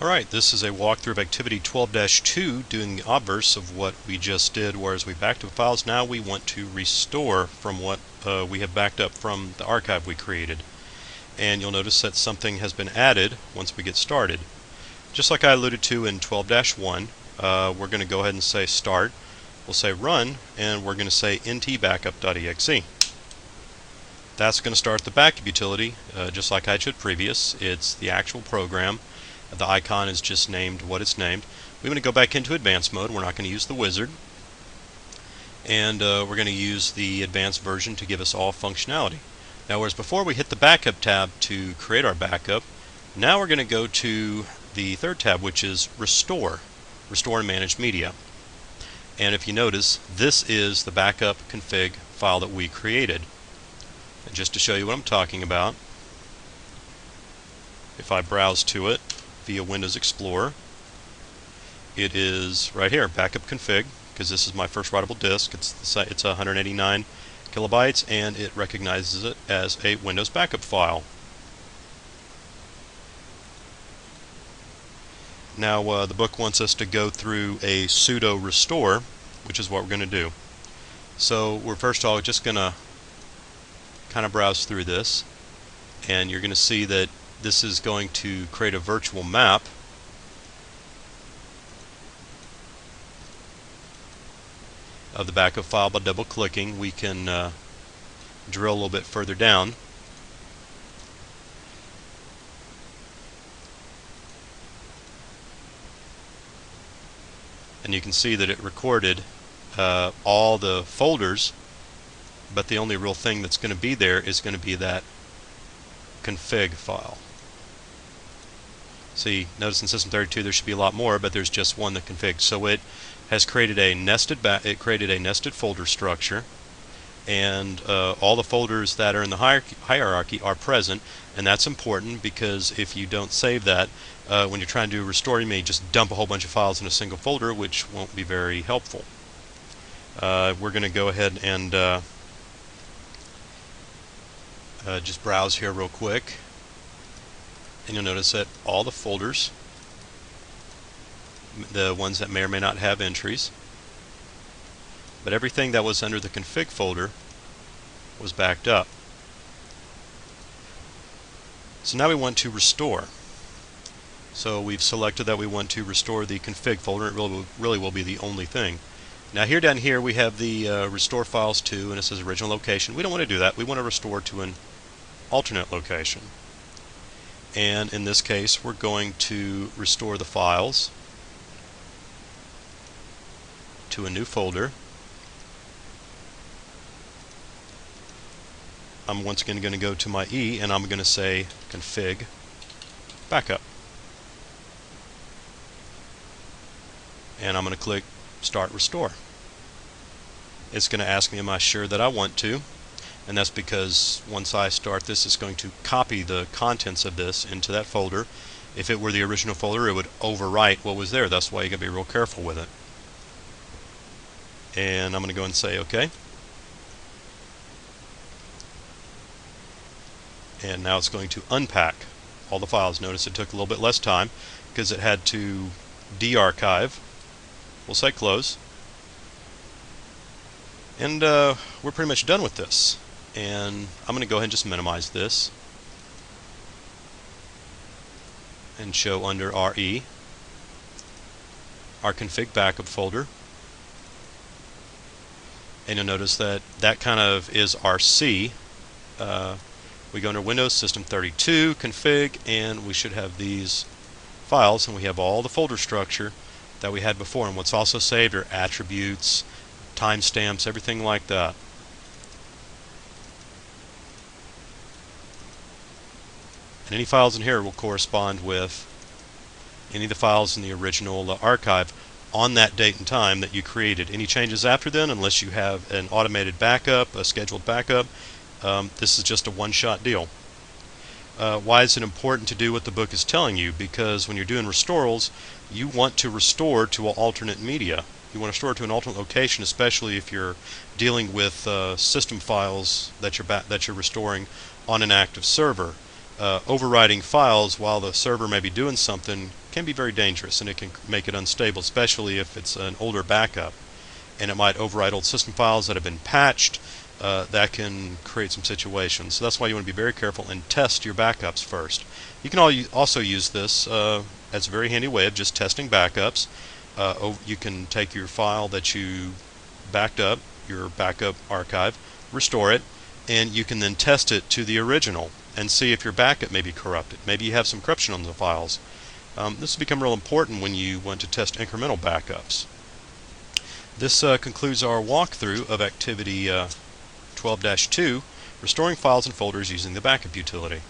Alright, this is a walkthrough of activity 12-2 doing the obverse of what we just did, whereas we backed up files. Now we want to restore from what we have backed up from the archive we created. And you'll notice that something has been added once we get started. Just like I alluded to in 12-1, we're going to go ahead and say start. We'll say run, and we're going to say ntbackup.exe. That's going to start the backup utility, just like I showed previous. It's the actual program. The icon is just named what it's named. We want to go back into advanced mode. We're not going to use the wizard. And we're going to use the advanced version to give us all functionality. Now, whereas before we hit the backup tab to create our backup, now we're going to go to the third tab, which is restore and manage media. And if you notice, this is the backup config file that we created. And just to show you what I'm talking about, if I browse to it via Windows Explorer, it is right here, backup config, because this is my first writable disk. It's 189 kilobytes, and it recognizes it as a Windows backup file. Now the book wants us to go through a sudo restore, which is what we're going to do. So we're first of all just going to kind of browse through this, and you're going to see that this is going to create a virtual map of the backup file. By double clicking, we can drill a little bit further down. And you can see that it recorded all the folders, but the only real thing that's going to be there is going to be that config file. See, notice in System 32 there should be a lot more, but there's just one that configs. So it has created a nested folder structure, and all the folders that are in the hierarchy are present, and that's important because if you don't save that, when you're trying to restore, you may just dump a whole bunch of files in a single folder, which won't be very helpful. We're going to go ahead and just browse here real quick, and you'll notice that all the folders, the ones that may or may not have entries, but everything that was under the config folder was backed up. So now we want to restore. So we've selected that we want to restore the config folder. It really will be the only thing. Now down here we have the restore files to, and it says original location. We don't want to do that. We want to restore to an alternate location. And in this case, we're going to restore the files to a new folder. I'm once again going to go to my E, and I'm going to say config backup. And I'm going to click start restore. It's going to ask me, am I sure that I want to? And that's because once I start this, it's going to copy the contents of this into that folder. If it were the original folder, it would overwrite what was there. That's why you got to be real careful with it. And I'm going to go and say OK. And now it's going to unpack all the files. Notice it took a little bit less time because it had to de-archive. We'll say close. And we're pretty much done with this. And I'm going to go ahead and just minimize this and show under RE our config backup folder. And you'll notice that that kind of is our C. We go under Windows System 32 config, and we should have these files, and we have all the folder structure that we had before. And what's also saved are attributes, timestamps, everything like that. And any files in here will correspond with any of the files in the original archive on that date and time that you created. Any changes after then, unless you have an automated backup, a scheduled backup, this is just a one-shot deal. Why is it important to do what the book is telling you? Because when you're doing restorals, you want to restore to an alternate media. You want to restore to an alternate location, especially if you're dealing with system files that you're restoring on an active server. overwriting files while the server may be doing something can be very dangerous, and it can make it unstable, especially if it's an older backup. And it might overwrite old system files that have been patched. That can create some situations. So that's why you want to be very careful and test your backups first. You can also use this as a very handy way of just testing backups. You can take your file that you backed up, your backup archive, restore it, and you can then test it to the original and see if your backup may be corrupted. Maybe you have some corruption on the files. This will become real important when you want to test incremental backups. This concludes our walkthrough of activity 12-2, restoring files and folders using the backup utility.